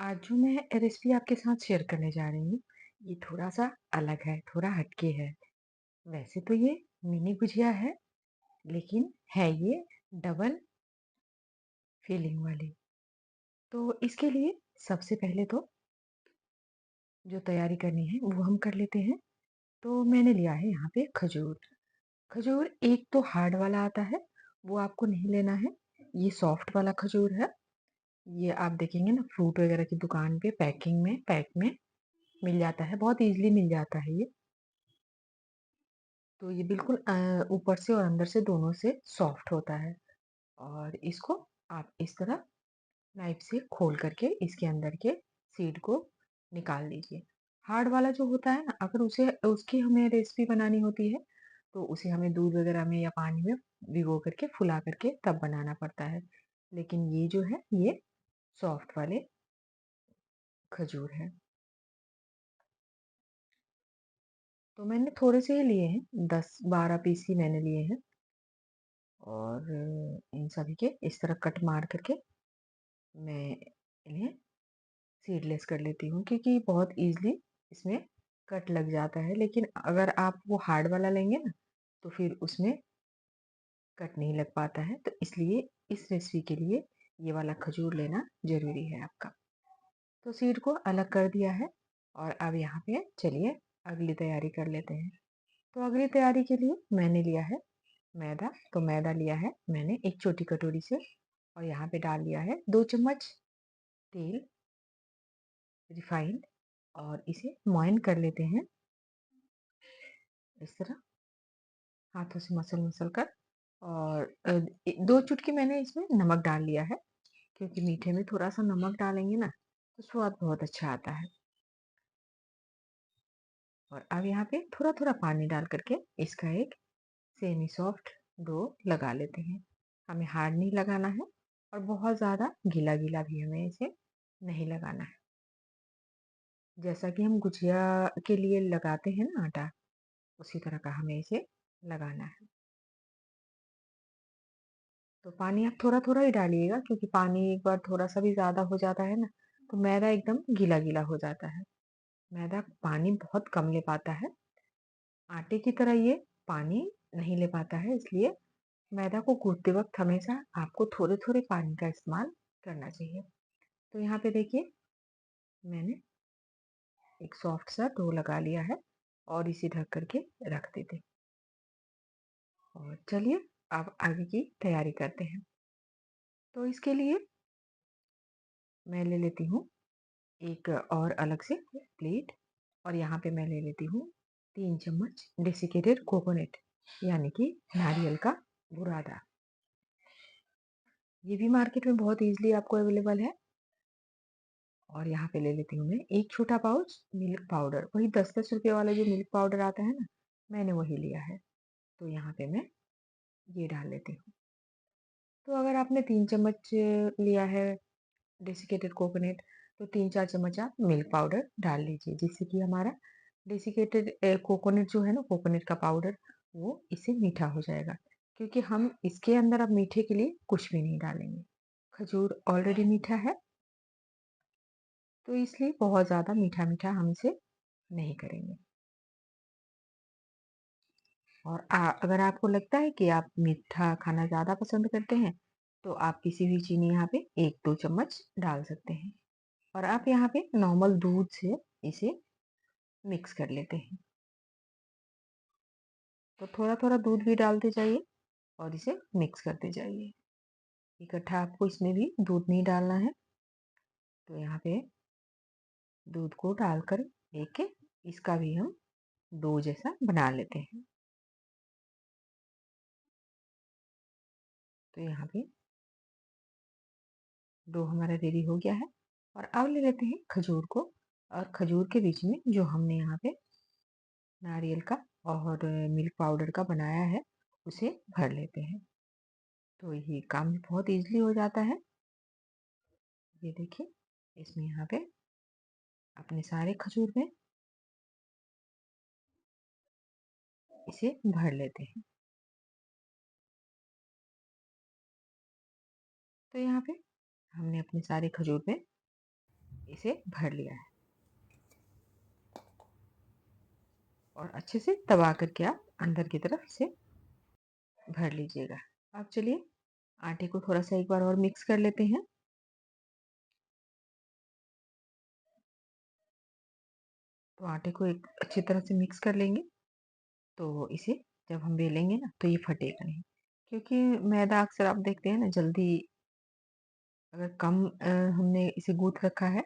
आज जो मैं रेसिपी आपके साथ शेयर करने जा रही हूँ, ये थोड़ा-सा अलग है, थोड़ा हटके है। वैसे तो ये मिनी गुजिया है, लेकिन है ये डबल फीलिंग वाली। तो इसके लिए सबसे पहले तो जो तैयारी करनी है, वो हम कर लेते हैं। तो मैंने लिया है यहाँ पे खजूर। खजूर एक तो हार्ड वाला आता है, वो आपको नहीं लेना है। ये सॉफ्ट वाला खजूर है। ये आप देखेंगे ना फ्रूट वगैरह की दुकान पे पैकिंग में, पैक में मिल जाता है, बहुत ईज़िली मिल जाता है ये। तो ये बिल्कुल ऊपर से और अंदर से दोनों से सॉफ्ट होता है और इसको आप इस तरह नाइफ से खोल करके इसके अंदर के सीड को निकाल लीजिए। हार्ड वाला जो होता है ना, अगर उसे उसकी हमें रेसिपी बनानी होती है, तो उसे हमें दूध वगैरह में या पानी में भिगो करके, फुला करके तब बनाना पड़ता है। लेकिन ये जो है, ये सॉफ्ट वाले खजूर है। तो मैंने थोड़े से ही लिए हैं, 10-12 पीस ही मैंने लिए हैं और इन सभी के इस तरह कट मार करके मैं इन्हें सीडलेस कर लेती हूँ क्योंकि बहुत ईज़िली इसमें कट लग जाता है। लेकिन अगर आप वो हार्ड वाला लेंगे ना, तो फिर उसमें कट नहीं लग पाता है। तो इसलिए इस रेसिपी के लिए ये वाला खजूर लेना ज़रूरी है आपका। तो सीड को अलग कर दिया है और अब यहाँ पे चलिए अगली तैयारी कर लेते हैं। तो अगली तैयारी के लिए मैंने लिया है मैदा। तो मैदा लिया है मैंने एक छोटी कटोरी से और यहाँ पे डाल लिया है 2 चम्मच तेल रिफाइंड और इसे मॉइन कर लेते हैं इस तरह हाथों से मसल-मसल कर और 2 चुटकी मैंने इसमें नमक डाल लिया है क्योंकि मीठे में थोड़ा-सा नमक डालेंगे ना तो स्वाद बहुत अच्छा आता है। और अब यहाँ पे थोड़ा-थोड़ा पानी डाल करके इसका एक सेमी सॉफ्ट डो लगा लेते हैं। हमें हार्ड नहीं लगाना है और बहुत ज़्यादा गीला-गीला भी हमें इसे नहीं लगाना है। जैसा कि हम गुजिया के लिए लगाते हैं ना आटा, उसी तरह का हमें इसे लगाना है। तो पानी आप थोड़ा-थोड़ा ही डालिएगा क्योंकि पानी एक बार थोड़ा-सा भी ज़्यादा हो जाता है ना, तो मैदा एकदम गीला-गीला हो जाता है। मैदा पानी बहुत कम ले पाता है। आटे की तरह ये पानी नहीं ले पाता है, इसलिए मैदा को गूँथते वक़्त हमेशा आपको थोड़े-थोड़े पानी का इस्तेमाल करना चाहिए। तो यहाँ पे देखिए मैंने एक सॉफ्ट सा डो लगा लिया है और इसे ढक कर के रख देते हैं। और चलिए अब आगे की तैयारी करते हैं। तो इसके लिए मैं ले लेती हूँ एक और अलग से प्लेट और यहाँ पे मैं ले लेती हूँ 3 चम्मच डेसिकेटेड कोकोनट यानी कि नारियल का बुरादा। ये भी मार्केट में बहुत ईज़िली आपको अवेलेबल है। और यहाँ पे ले लेती हूँ मैं एक छोटा पाउच मिल्क पाउडर, वही 10-10 रुपए वाला जो मिल्क पाउडर आता है ना, मैंने वही लिया है। तो यहाँ पे मैं ये डाल लेती हूँ। तो अगर आपने 3 चम्मच लिया है डेसिकेटेड कोकोनट तो 3-4 चम्मच आप मिल्क पाउडर डाल लीजिए जिससे कि हमारा डेसिकेटेड कोकोनट जो है ना कोकोनट का पाउडर वो इससे मीठा हो जाएगा क्योंकि हम इसके अंदर अब मीठे के लिए कुछ भी नहीं डालेंगे। खजूर ऑलरेडी मीठा है तो इसलिए बहुत ज़्यादा मीठा-मीठा हम इसे नहीं करेंगे। और अगर आपको लगता है कि आप मीठा खाना ज़्यादा पसंद करते हैं तो आप पिसी हुई चीनी यहाँ पे 1-2 चम्मच डाल सकते हैं। और आप यहाँ पे नॉर्मल दूध से इसे मिक्स कर लेते हैं। तो थोड़ा-थोड़ा दूध भी डालते जाइए और इसे मिक्स करते जाइए। इकट्ठा आपको इसमें भी दूध नहीं डालना है। तो यहाँ पे दूध को डालकर एक इसका भी हम डो जैसा बना लेते हैं। तो यहाँ पे डो हमारा रेडी हो गया है और अब ले लेते हैं खजूर को और खजूर के बीच में जो हमने यहाँ पे नारियल का और मिल्क पाउडर का बनाया है उसे भर लेते हैं। तो ये काम बहुत ईज़िली हो जाता है। ये देखिए इसमें यहाँ पे अपने सारे खजूर में इसे भर लेते हैं। तो यहाँ पे हमने अपने सारे खजूर में इसे भर लिया है और अच्छे से दबा करके आप अंदर की तरफ इसे भर लीजिएगा। अब चलिए आटे को थोड़ा-सा एक बार और मिक्स कर लेते हैं। तो आटे को एक अच्छी तरह से मिक्स कर लेंगे, तो इसे जब हम बेलेंगे ना तो ये फटेगा नहीं। क्योंकि मैदा अक्सर आप देखते हैं ना जल्दी अगर कम हमने इसे गूँथ रखा है,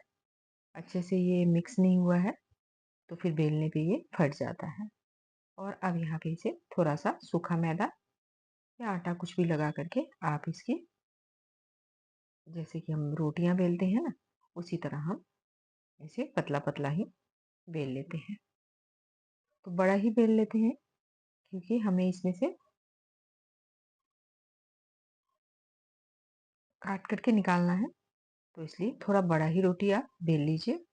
अच्छे से ये मिक्स नहीं हुआ है, तो फिर बेलने पे ये फट जाता है। और अब यहाँ पे इसे थोड़ा-सा सूखा मैदा या आटा कुछ भी लगा करके आप इसकी जैसे कि हम रोटियाँ बेलते हैं ना, उसी तरह हम इसे पतला-पतला ही बेल लेते हैं। तो बड़ा ही बेल लेते हैं क्योंकि हमें इसमें से काट कर के निकालना है, तो इसलिए थोड़ा बड़ा ही रोटी आप बेल लीजिए।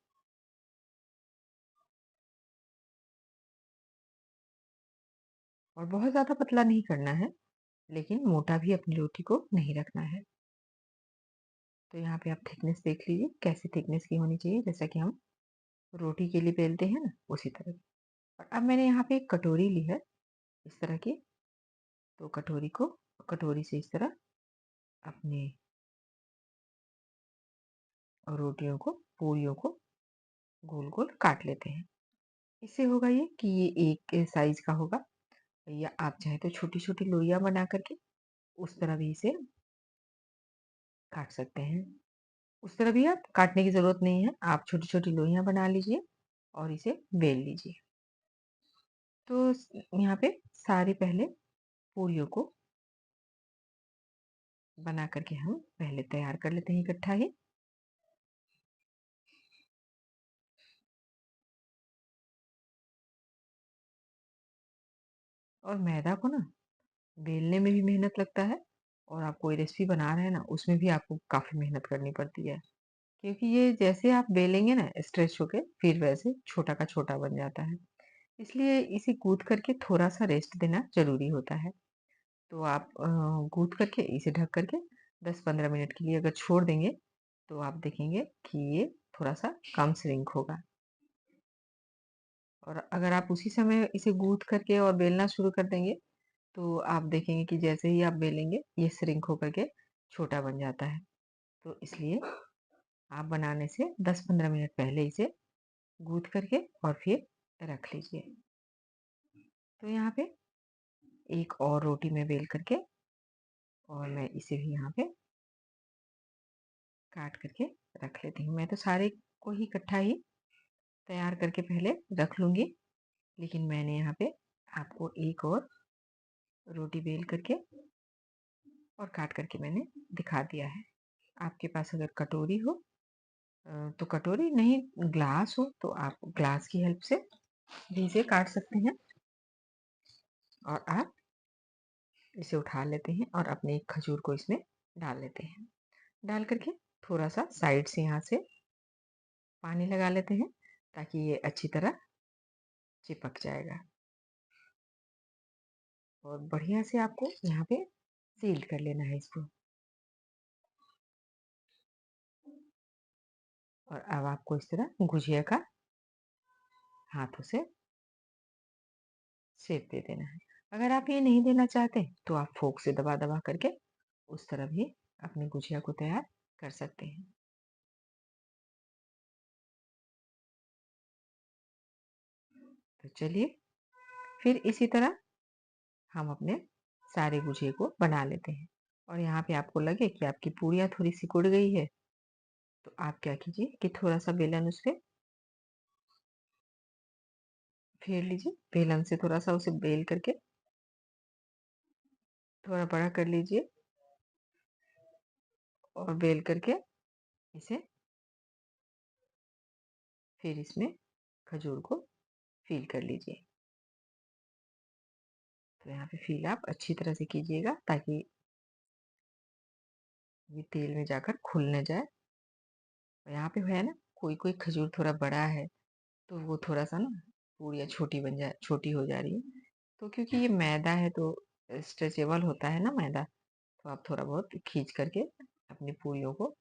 और बहुत ज़्यादा पतला नहीं करना है, लेकिन मोटा भी अपनी रोटी को नहीं रखना है। तो यहाँ पे आप थिकनेस देख लीजिए, कैसी थिकनेस की होनी चाहिए, जैसा कि हम रोटी के लिए बेलते हैं ना, उसी तरह। और अब मैंने यहाँ पे एक कटोरी ली है, इस तरह की, तो कटोरी से इस तरह अपने रोटियों को, पूरियों को गोल-गोल काट लेते हैं। इससे होगा ये कि ये एक साइज़ का होगा या आप चाहें तो छोटी-छोटी लोइयाँ बना करके उस तरह भी इसे काट सकते हैं। उस तरह भी आप काटने की ज़रूरत नहीं है, आप छोटी-छोटी लोइयाँ बना लीजिए और इसे बेल लीजिए। तो यहाँ पे सारी पहले पूरियों को बना करके हम पहले तैयार कर लेते हैं इकट्ठा ही। और मैदा को ना बेलने में भी मेहनत लगता है और आप कोई रेसिपी बना रहे हैं ना उसमें भी आपको काफ़ी मेहनत करनी पड़ती है। क्योंकि ये जैसे आप बेलेंगे ना स्ट्रेच होके फिर वैसे छोटा का छोटा बन जाता है। इसलिए इसे गूँथ करके थोड़ा-सा रेस्ट देना ज़रूरी होता है। तो आप गूँथ करके इसे ढक करके 10-15 मिनट के लिए अगर छोड़ देंगे, तो आप देखेंगे कि ये थोड़ा-सा कम श्रिंक होगा। और अगर आप उसी समय इसे गूँथ करके और बेलना शुरू कर देंगे, तो आप देखेंगे कि जैसे ही आप बेलेंगे, ये श्रिंक होकर के छोटा बन जाता है। तो इसलिए आप बनाने से 10-15 मिनट पहले इसे गूँथ करके और फिर रख लीजिए। तो यहाँ पे एक और रोटी मैं बेल करके और मैं इसे भी यहाँ पे काट करके रख लेती हूँ। मैं तो सारे को ही इकट्ठा ही तैयार करके पहले रख लूँगी, लेकिन मैंने यहाँ पे आपको एक और रोटी बेल करके और काट करके मैंने दिखा दिया है। आपके पास अगर कटोरी हो तो कटोरी नहीं ग्लास हो तो आप ग्लास की हेल्प से भी इसे काट सकते हैं और आप इसे उठा लेते हैं और अपने एक खजूर को इसमें डाल लेते हैं। डाल करके थोड़ा-सा साइड से यहाँ से पानी लगा लेते हैं ताकि ये अच्छी तरह चिपक जाएगा। और बढ़िया से आपको यहाँ पे सील कर लेना है इसको। और अब आपको इस तरह गुजिया का हाथों से शेप दे देना है। अगर आप ये नहीं देना चाहते तो आप फोक से दबा-दबा करके उस तरह भी अपनी गुजिया को तैयार कर सकते हैं। तो चलिए फिर इसी तरह हम अपने सारे गुजिये को बना लेते हैं। और यहाँ पे आपको लगे कि आपकी पूरियाँ थोड़ी सिकुड़ गई है, तो आप क्या कीजिए कि थोड़ा-सा बेलन उस पे फेर लीजिए। बेलन से थोड़ा-सा उसे बेल करके थोड़ा बड़ा कर लीजिए और बेल करके इसे फिर इसमें खजूर को फ़िल कर लीजिए। तो यहाँ पे फ़िल आप अच्छी तरह से कीजिएगा ताकि ये तेल में जाकर खुल ना जाए। और यहाँ पे है ना कोई-कोई खजूर थोड़ा बड़ा है, तो वो थोड़ा-सा ना पूरियाँ छोटी हो जा रही है। तो क्योंकि ये मैदा है तो स्ट्रेचेबल होता है ना मैदा, तो आप थोड़ा बहुत खींच करके अपनी पूरियों को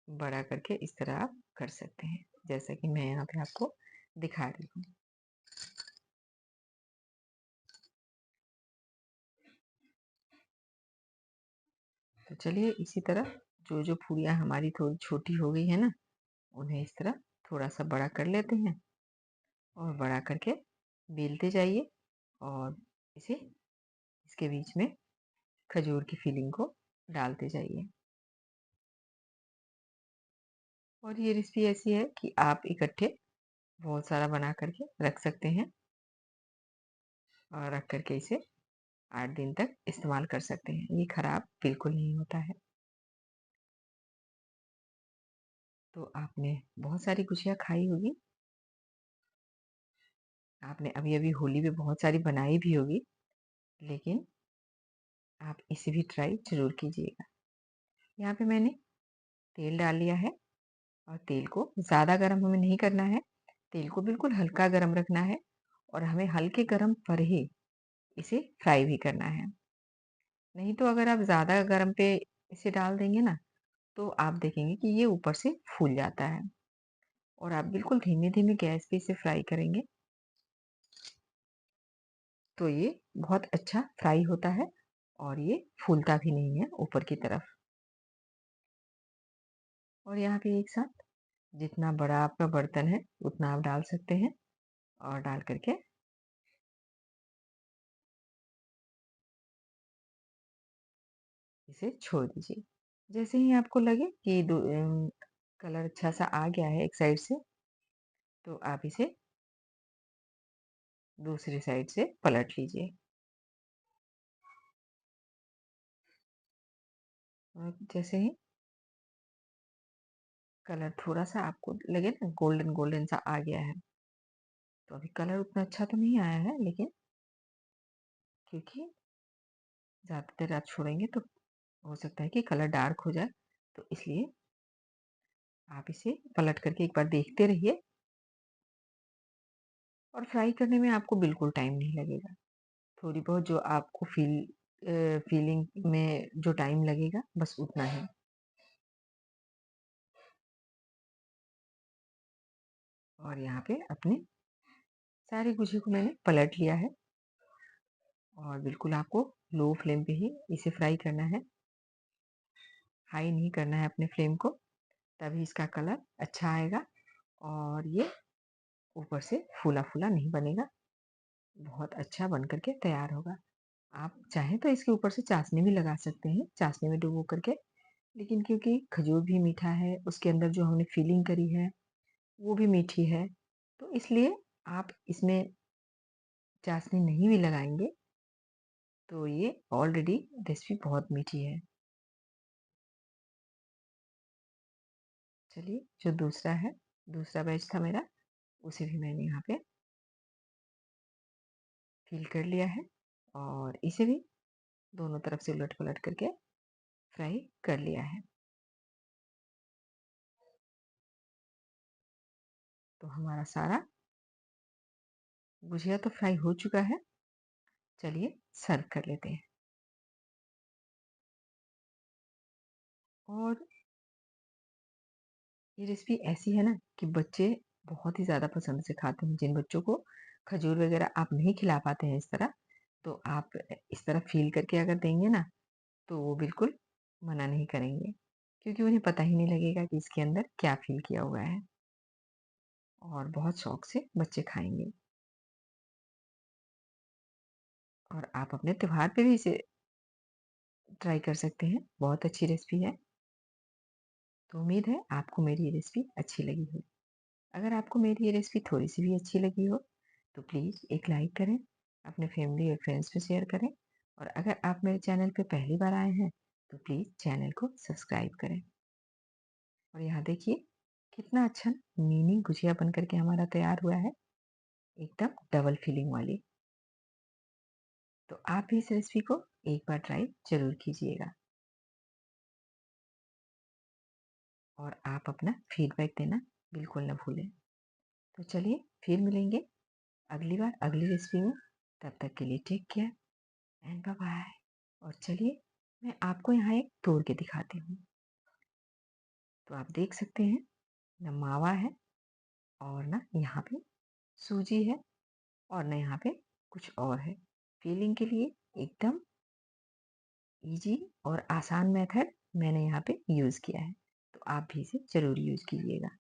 बड़ा करके इस तरह आप कर सकते हैं, जैसा कि मैं यहाँ पे आपको दिखा रही हूँ। तो चलिए इसी तरह जो पूरियाँ हमारी थोड़ी छोटी हो गई है ना, उन्हें इस तरह थोड़ा-सा बड़ा कर लेते हैं और बड़ा करके बेलते जाइए और इसे इसके बीच में खजूर की फिलिंग को डालते जाइए। और ये रेसिपी ऐसी है कि आप इकट्ठे बहुत सारा बना करके रख सकते हैं और रख करके इसे 8 दिन तक इस्तेमाल कर सकते हैं। ये खराब बिल्कुल नहीं होता है। तो आपने बहुत सारी गुजिया खाई होगी। आपने अभी-अभी होली में बहुत सारी बनाई भी होगी, लेकिन आप इसे भी ट्राई ज़रूर कीजिएगा। यहाँ पे मैंने तेल डाल लिया है और तेल को ज़्यादा गरम हमें नहीं करना है। तेल को बिल्कुल हल्का गरम रखना है और हमें हल्के गरम पर ही इसे फ्राई भी करना है। नहीं तो अगर आप ज़्यादा गरम पे इसे डाल देंगे ना, तो आप देखेंगे कि ये ऊपर से फूल जाता है और आप बिल्कुल धीमे-धीमे गैस पे इसे फ्राई करेंगे, तो ये बहुत अच्छा फ्राई होता है और ये फूलता भी नहीं है ऊपर की तरफ। और यहाँ पे एक साथ जितना बड़ा आपका बर्तन है, उतना आप डाल सकते हैं और डाल करके इसे छोड़ दीजिए। जैसे ही आपको लगे कि कलर अच्छा-सा आ गया है एक साइड से, तो आप इसे दूसरी साइड से पलट लीजिए। और जैसे ही कलर थोड़ा-सा आपको लगे ना गोल्डन गोल्डन सा आ गया है, तो अभी कलर उतना अच्छा तो नहीं आया है, लेकिन क्योंकि ज़्यादा देर आप छोड़ेंगे तो हो सकता है कि कलर डार्क हो जाए, तो इसलिए आप इसे पलट करके एक बार देखते रहिए और फ्राई करने में आपको बिल्कुल टाइम नहीं लगेगा। थोड़ी बहुत जो आपको फीलिंग में जो टाइम लगेगा, बस उतना ही। और यहाँ पे अपने सारी गुझी को मैंने पलट लिया है और बिल्कुल आपको लो फ्लेम पे ही इसे फ्राई करना है। हाई नहीं करना है अपने फ्लेम को, तभी इसका कलर अच्छा आएगा और ये ऊपर से फूला-फूला नहीं बनेगा, बहुत अच्छा बन कर के तैयार होगा। आप चाहें तो इसके ऊपर से चाशनी भी लगा सकते हैं, चाशनी में डुबो करके, लेकिन क्योंकि खजूर भी मीठा है, उसके अंदर जो हमने फिलिंग करी है, वो भी मीठी है, तो इसलिए आप इसमें चाशनी नहीं भी लगाएँगे, तो ये ऑलरेडी रेसिपी बहुत मीठी है। चलिए, जो दूसरा है, दूसरा बैच था मेरा, उसे भी मैंने यहाँ पे फिल कर लिया है और इसे भी दोनों तरफ से उलट-पलट करके फ्राई कर लिया है। तो हमारा सारा गुझिया तो फ्राई हो चुका है, चलिए सर्व कर लेते हैं। और ये रेसिपी ऐसी है ना कि बच्चे बहुत ही ज़्यादा पसंद से खाते हैं। जिन बच्चों को खजूर वगैरह आप नहीं खिला पाते हैं इस तरह, तो आप इस तरह फ़ील करके अगर देंगे ना, तो वो बिल्कुल मना नहीं करेंगे, क्योंकि उन्हें पता ही नहीं लगेगा कि इसके अंदर क्या फ़ील किया हुआ है और बहुत शौक से बच्चे खाएँगे। और आप अपने त्योहार पे भी इसे ट्राई कर सकते हैं, बहुत अच्छी रेसिपी है। तो उम्मीद है आपको मेरी ये रेसिपी अच्छी लगी हो। अगर आपको मेरी ये रेसिपी थोड़ी-सी भी अच्छी लगी हो, तो प्लीज़ एक लाइक करें, अपने फैमिली और फ्रेंड्स में शेयर करें और अगर आप मेरे चैनल पे पहली बार आए हैं, तो प्लीज़ चैनल को सब्सक्राइब करें। और यहाँ देखिए, कितना अच्छा मिनी गुजिया बन कर के हमारा तैयार हुआ है, एकदम डबल फिलिंग वाली। तो आप भी इस रेसिपी को एक बार ट्राई ज़रूर कीजिएगा और आप अपना फीडबैक देना बिल्कुल ना भूलें। तो चलिए, फिर मिलेंगे अगली बार अगली रेसिपी में। तब तक के लिए take care and bye bye. और चलिए मैं आपको यहाँ एक तोड़ के दिखाती हूँ। तो आप देख सकते हैं ना मावा है और ना यहाँ पे सूजी है और ना यहाँ पे कुछ और है। फिलिंग के लिए एकदम ईज़ी और आसान मेथड मैंने यहाँ पे यूज़ किया है। तो आप भी इसे ज़रूर यूज़ कीजिएगा।